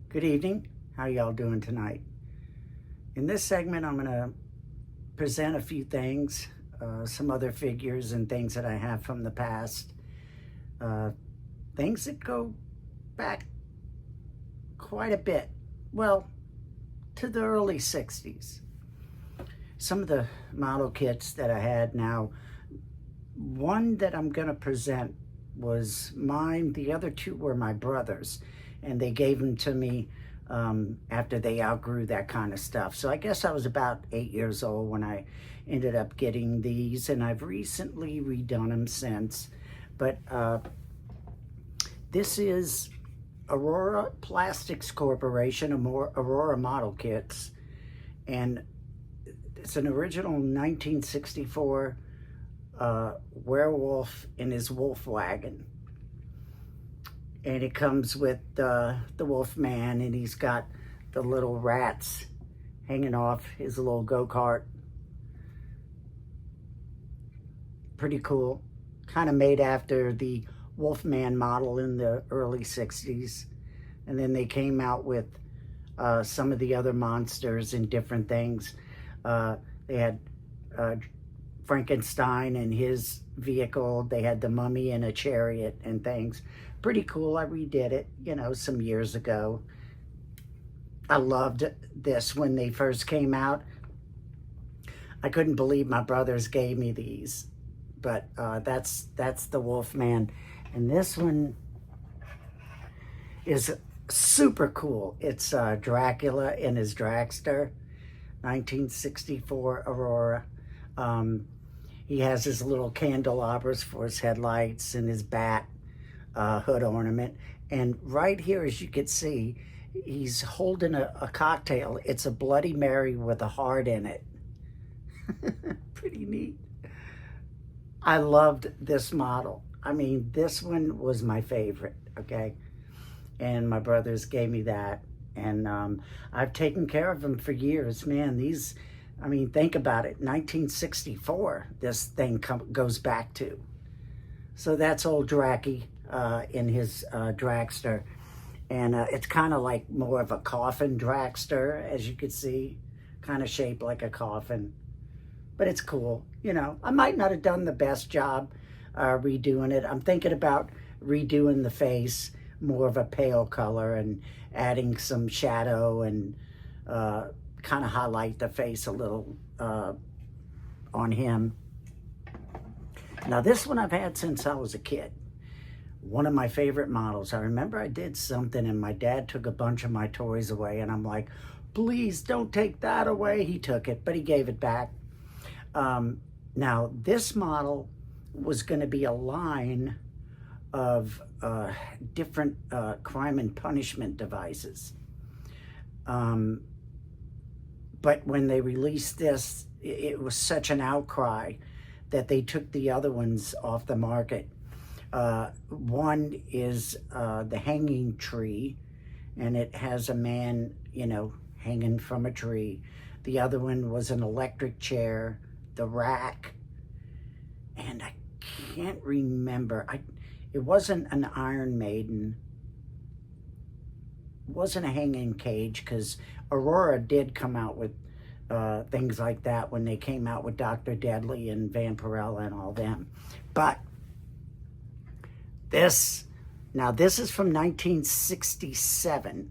Good evening. How y'all doing tonight? In this segment, I'm going to present a few things, some other figures and things that I have from the past. Things that go back quite a bit. Well, to the early 60s. Some of the model kits that I had now, one that I'm going to present was mine. The other two were my brother's, and they gave them to me after they outgrew that kind of stuff. So I guess I was about 8 years old when I ended up getting these, and I've recently redone them since. But this is Aurora Plastics Corporation, Aurora model kits, and it's an original 1964 Werewolf in his wolf wagon. And it comes with the wolf man, and he's got the little rats hanging off his little go-kart. Pretty cool. Kind of made after the Wolfman model in the early 60s. And then they came out with some of the other monsters and different things. They had Frankenstein and his vehicle. They had the mummy in a chariot and things. Pretty cool. I redid it, some years ago. I loved this when they first came out. I couldn't believe my brothers gave me these, but that's the Wolfman. And this one is super cool. It's Dracula in his Dragster, 1964 Aurora. He has his little candelabras for his headlights and his bat hood ornament. And right here, as you can see, he's holding a cocktail. It's a Bloody Mary with a heart in it. Pretty neat. I loved this model. I mean, this one was my favorite, okay? And my brothers gave me that. And I've taken care of them for years. Man, these, think about it. 1964, this thing goes back to. So that's old Dracky in his Dragster. And it's kind of like more of a coffin Dragster, as you can see. Kind of shaped like a coffin. But it's cool. I might not have done the best job redoing it. I'm thinking about redoing the face, more of a pale color, and adding some shadow and kind of highlight the face a little on him. Now this one I've had since I was a kid. One of my favorite models. I remember I did something and my dad took a bunch of my toys away, and I'm like, please don't take that away. He took it, but he gave it back. Now this model was going to be a line of different crime and punishment devices. But when they released this, it was such an outcry that they took the other ones off the market. One is the hanging tree, and it has a man, hanging from a tree. The other one was an electric chair, the rack, and I can't remember. It wasn't an Iron Maiden. It wasn't a hanging cage, because Aurora did come out with things like that when they came out with Dr. Deadly and Vampirella and all them. But this is from 1967,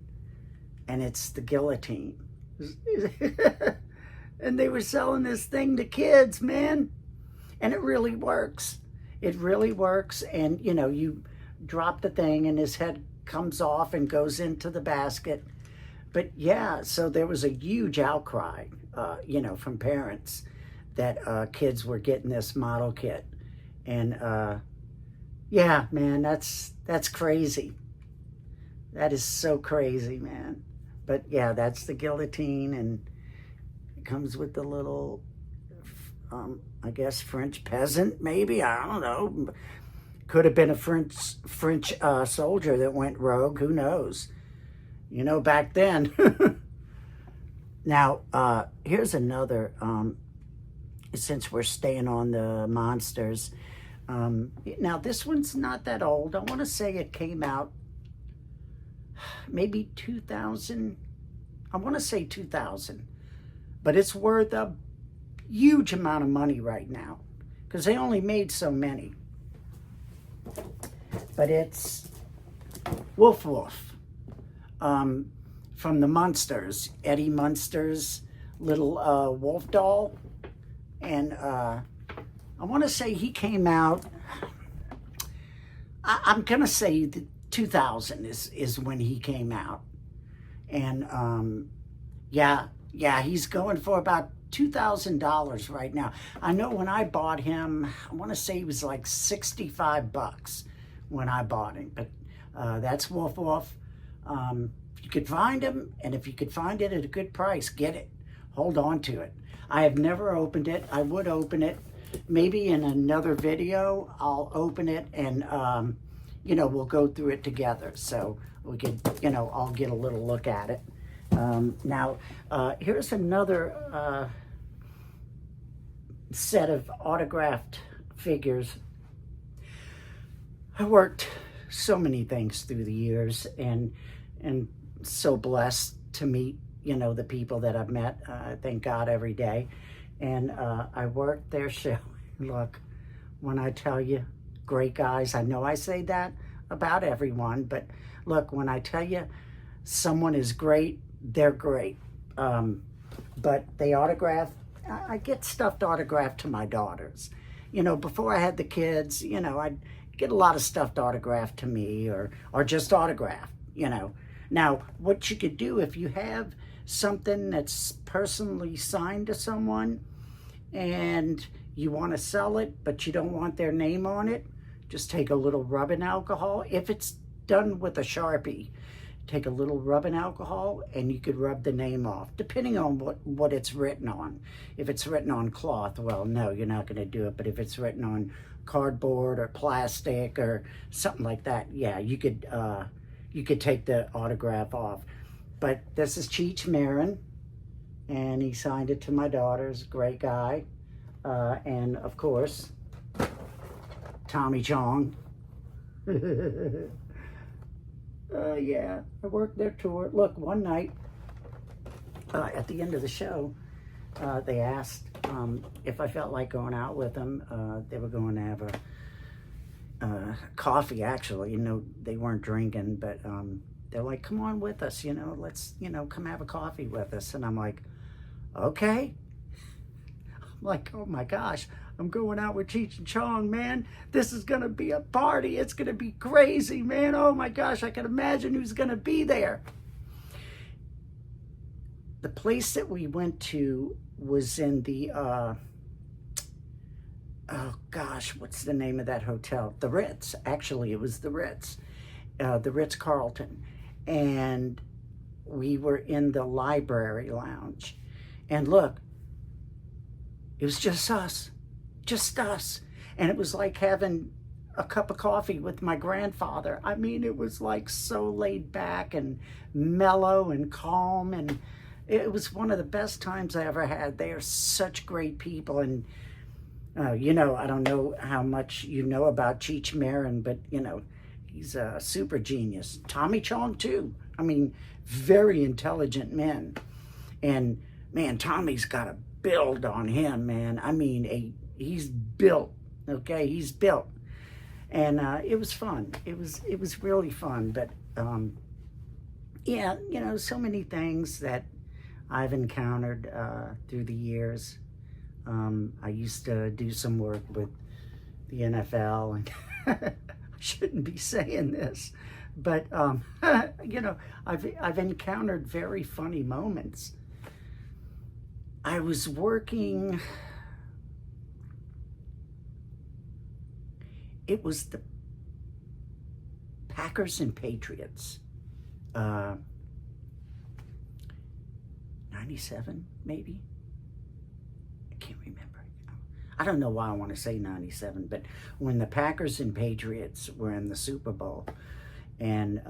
and it's the Guillotine. And they were selling this thing to kids, man. And it really works. It really works. And, you drop the thing and his head comes off and goes into the basket. But yeah, so there was a huge outcry, from parents that kids were getting this model kit. And yeah, man, that's crazy. That is so crazy, man. But yeah, that's the Guillotine, and it comes with the little, I guess, French peasant, maybe. I don't know. Could have been a French soldier that went rogue. Who knows? Back then. Now, here's another, since we're staying on the monsters. Now, this one's not that old. I want to say it came out maybe 2,000. I want to say 2,000, but it's worth a huge amount of money right now because they only made so many. But it's Woof, from the Munsters, Eddie Munsters' little wolf doll. And I want to say he came out, I'm going to say 2000 is when he came out. And yeah, he's going for about $2,000 right now. I know when I bought him, I want to say he was like $65 when I bought him. But that's Woof. If you could find him, and if you could find it at a good price, get it. Hold on to it. I have never opened it. I would open it. Maybe in another video, I'll open it and, we'll go through it together. So we could, I'll get a little look at it. Now, here's another set of autographed figures. I worked so many things through the years and so blessed to meet, the people that I've met, thank God, every day. And I worked their show. Look, when I tell you, great guys, I know I say that about everyone, but look, when I tell you someone is great, they're great. But they autograph, I get stuffed autographed to my daughters. Before I had the kids, I'd get a lot of stuffed autographed to me or just autographed, Now, what you could do if you have something that's personally signed to someone and you want to sell it, but you don't want their name on it, just take a little rubbing alcohol. If it's done with a Sharpie, take a little rubbing alcohol and you could rub the name off, depending on what it's written on. If it's written on cloth, well, no, you're not going to do it. But if it's written on cardboard or plastic or something like that, yeah, you could take the autograph off. But this is Cheech Marin, and he signed it to my daughters. Great guy. And of course, Tommy Chong. Yeah, I worked their tour. Look, one night at the end of the show, they asked if I felt like going out with them. They were going to have a coffee, actually. They weren't drinking, but they're like, come on with us, let's, come have a coffee with us. And I'm like, okay. I'm like, oh my gosh, I'm going out with Cheech and Chong, man. This is going to be a party. It's going to be crazy, man. Oh my gosh, I can imagine who's going to be there. The place that we went to was in the, oh gosh, what's the name of that hotel? The Ritz. Actually, it was the Ritz. The Ritz-Carlton. And we were in the library lounge. And look, it was just us. Just us. And it was like having a cup of coffee with my grandfather. I mean, it was like so laid back and mellow and calm. And it was one of the best times I ever had. They are such great people. And, I don't know how much you know about Cheech Marin, but, he's a super genius. Tommy Chong, too. I mean, very intelligent men. And, man, Tommy's got a build on him, man. I mean, he's built, okay? He's built. And it was fun. It was really fun. But, yeah, so many things that I've encountered through the years. I used to do some work with the NFL, and I shouldn't be saying this, but I've encountered very funny moments. I was working. It was the Packers and Patriots. 97, maybe? I can't remember. I don't know why I want to say 97, but when the Packers and Patriots were in the Super Bowl, and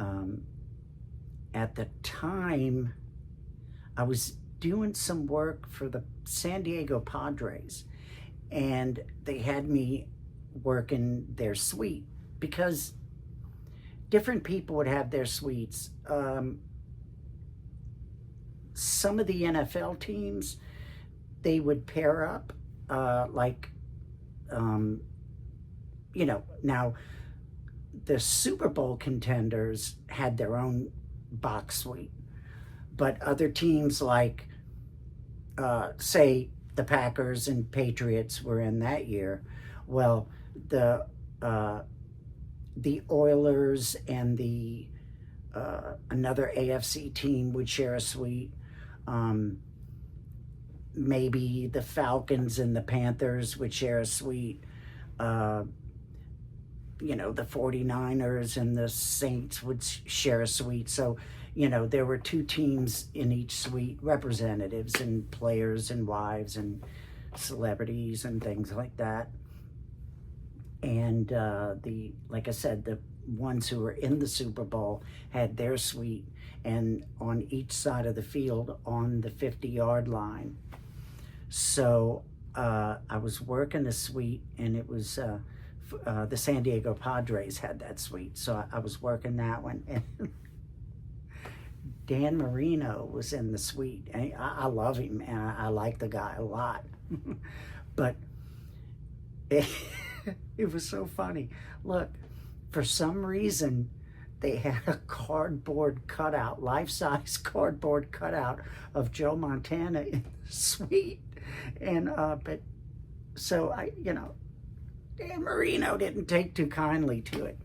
at the time, I was doing some work for the San Diego Padres, and they had me working their suite because different people would have their suites. Some of the NFL teams, they would pair up, now the Super Bowl contenders had their own box suite, but other teams like, say, the Packers and Patriots were in that year. Well, the Oilers and the another AFC team would share a suite. Maybe the Falcons and the Panthers would share a suite. The 49ers and the Saints would share a suite. So, there were two teams in each suite, representatives and players and wives and celebrities and things like that. And like I said, the ones who were in the Super Bowl had their suite, and on each side of the field on the 50-yard line. So I was working a suite, and it was the San Diego Padres had that suite. So I was working that one, and Dan Marino was in the suite. And I love him, and I like the guy a lot. But it was so funny. Look, for some reason, they had a cardboard cutout, life-size cardboard cutout of Joe Montana in the suite. And, so Dan Marino didn't take too kindly to it.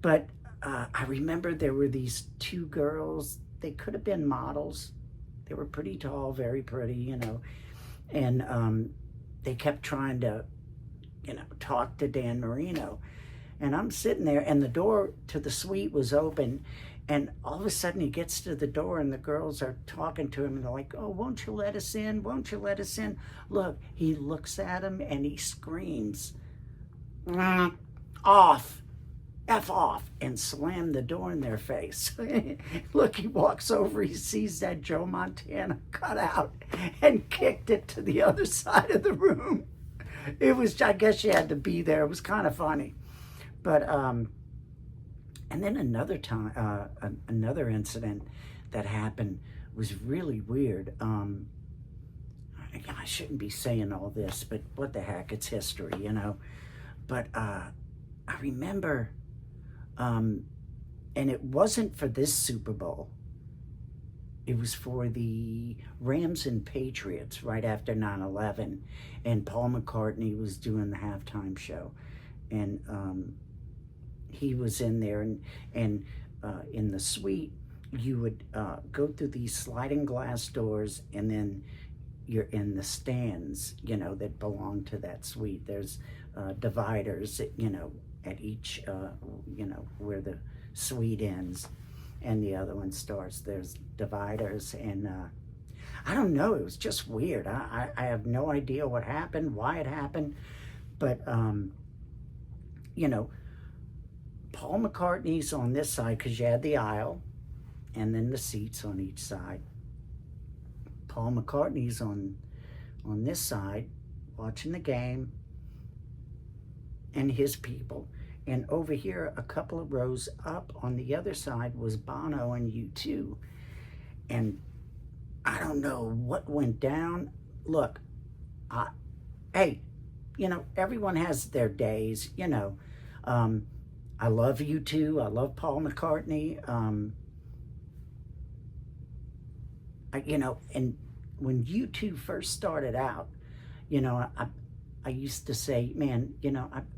But I remember there were these two girls. They could have been models. They were pretty tall, very pretty, and they kept trying to, talk to Dan Marino. And I'm sitting there, and the door to the suite was open, and all of a sudden he gets to the door, and the girls are talking to him, and they're like, "Oh, won't you let us in? Won't you let us in?" Look, he looks at him, and he screams, "Off! F off," and slammed the door in their face. Look, he walks over, he sees that Joe Montana cutout, and kicked it to the other side of the room. It was, I guess you had to be there. It was kind of funny. But, and then another time, another incident that happened was really weird. I shouldn't be saying all this, but what the heck, it's history, But I remember, and it wasn't for this Super Bowl. It was for the Rams and Patriots right after 9/11, and Paul McCartney was doing the halftime show, and he was in there, and in the suite, you would go through these sliding glass doors, and then you're in the stands, that belong to that suite. There's dividers, at each, where the suite ends and the other one starts. There's dividers, and I don't know, it was just weird. I have no idea what happened, why it happened, but Paul McCartney's on this side, because you had the aisle and then the seats on each side. Paul McCartney's on this side watching the game, and his people. And over here, a couple of rows up on the other side, was Bono and U2. And I don't know what went down. Look, hey, everyone has their days, I love U2. I love Paul McCartney. And when U2 first started out, I used to say, man,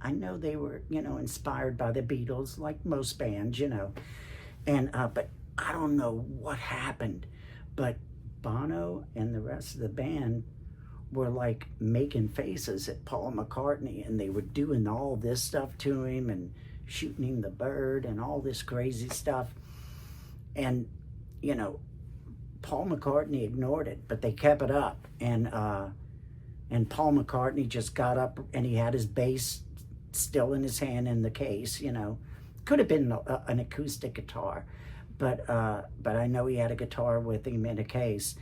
I know they were, inspired by the Beatles, like most bands, and but I don't know what happened, but Bono and the rest of the band were like making faces at Paul McCartney, and they were doing all this stuff to him and shooting him the bird and all this crazy stuff. And, Paul McCartney ignored it, but they kept it up. And Paul McCartney just got up, and he had his bass still in his hand in the case, Could have been an acoustic guitar, but I know he had a guitar with him in a case.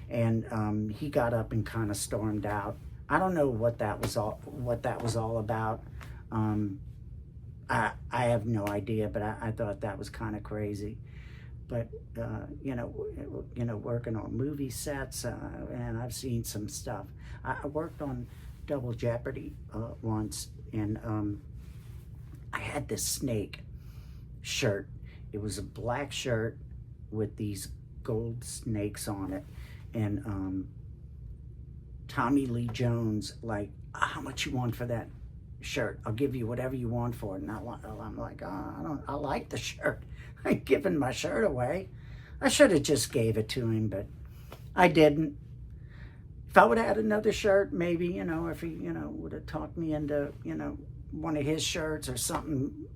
And he got up and kind of stormed out. I don't know what that was all about. I have no idea, but I thought that was kind of crazy. But working on movie sets, and I've seen some stuff. I worked on Double Jeopardy once, and I had this snake shirt. It was a black shirt with these gold snakes on it, and Tommy Lee Jones, like, how much you want for that shirt? I'll give you whatever you want for it. And I'm like, oh, I like the shirt. I ain't giving my shirt away. I should have just gave it to him, but I didn't. If I would have had another shirt, maybe, if he, would have talked me into, one of his shirts or something,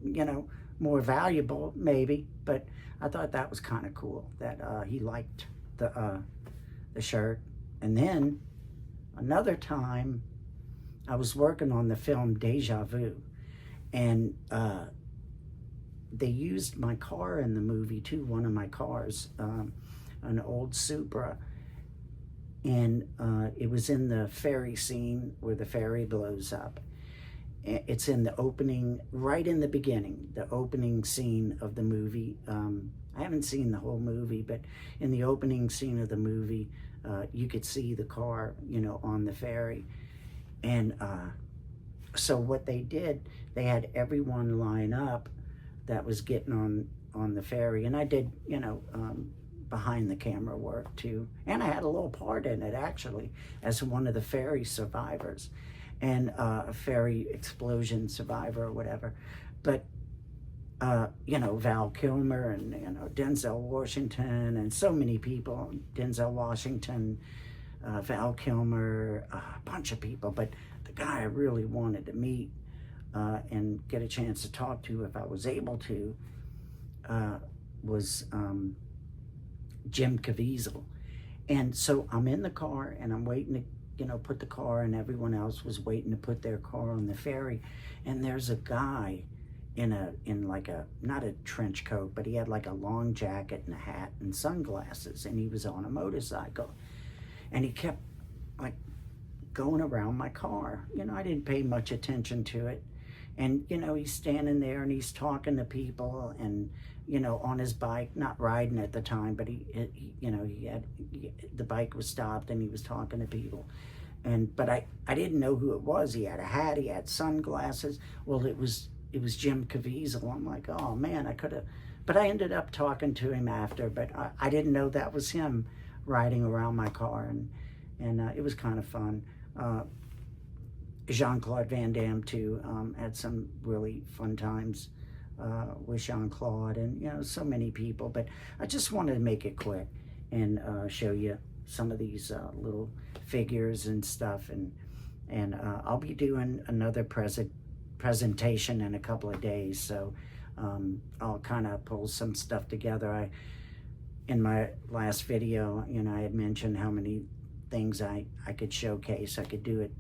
more valuable, maybe. But I thought that was kind of cool that he liked the shirt. And then another time, I was working on the film Deja Vu, and they used my car in the movie too, one of my cars, an old Supra, and it was in the ferry scene where the ferry blows up. It's in the opening, right in the beginning, the opening scene of the movie. I haven't seen the whole movie, but in the opening scene of the movie, you could see the car, on the ferry. And so what they did, they had everyone line up that was getting on the ferry. And I did, behind the camera work too. And I had a little part in it, actually, as one of the ferry survivors, and a ferry explosion survivor or whatever. But, Val Kilmer and, Denzel Washington and so many people, Denzel Washington, Val Kilmer, a bunch of people. But the guy I really wanted to meet and get a chance to talk to, if I was able to, was Jim Caviezel. And so I'm in the car and I'm waiting to, put the car, and everyone else was waiting to put their car on the ferry. And there's a guy in like a, not a trench coat, but he had like a long jacket and a hat and sunglasses, and he was on a motorcycle. And he kept like going around my car. I didn't pay much attention to it. And, he's standing there and he's talking to people, and, on his bike, not riding at the time, but he had, the bike was stopped and he was talking to people. But I didn't know who it was. He had a hat, he had sunglasses. Well, it was Jim Caviezel. I'm like, oh man, I could have, but I ended up talking to him after, but I didn't know that was him riding around my car, and it was kind of fun. Jean-Claude Van Damme too, had some really fun times with Jean-Claude, and so many people. But I just wanted to make it quick and show you some of these little figures and stuff, and I'll be doing another presentation in a couple of days, so I'll kind of pull some stuff together. In my last video, I had mentioned how many things I could showcase. I could do it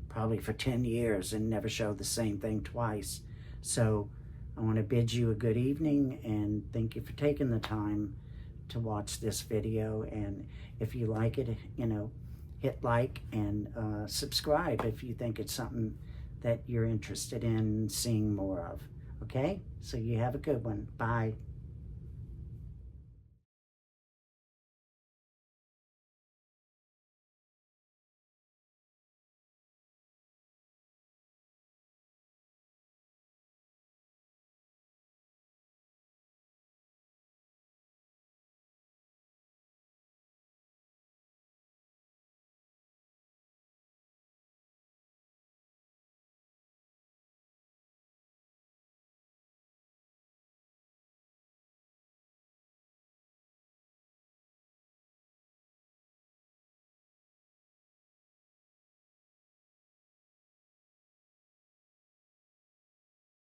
probably for 10 years and never show the same thing twice. So I want to bid you a good evening, and thank you for taking the time to watch this video. And if you like it, hit like and subscribe if you think it's something that you're interested in seeing more of. Okay? So you have a good one. Bye.